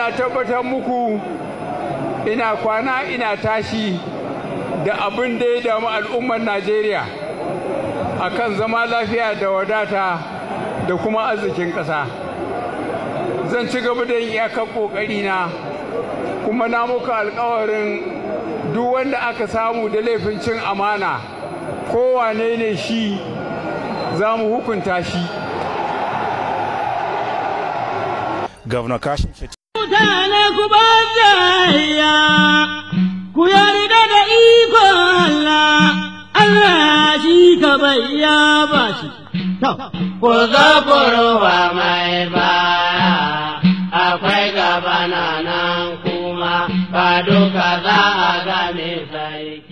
ina tabbatar muku ina kwana ina tashi da abin da ya damu al'ummar Najeriya akan zama lafiya da wadata da kuma arzikin ƙasa. Zan ci gaba da yin iyakar ƙoƙarina kuma na muku alƙawarin duk wanda aka samu da laifin cin amana kowane ne shi za mu hukunta shi. Governor Kashim Shettima. Mutane ku ba jayayya, ku yarda da iko Allah, Allah shi ka bayya ba shi. Ku zo ku ruwa mai baya, akwai gabana nan kuma ba duka za a game sai.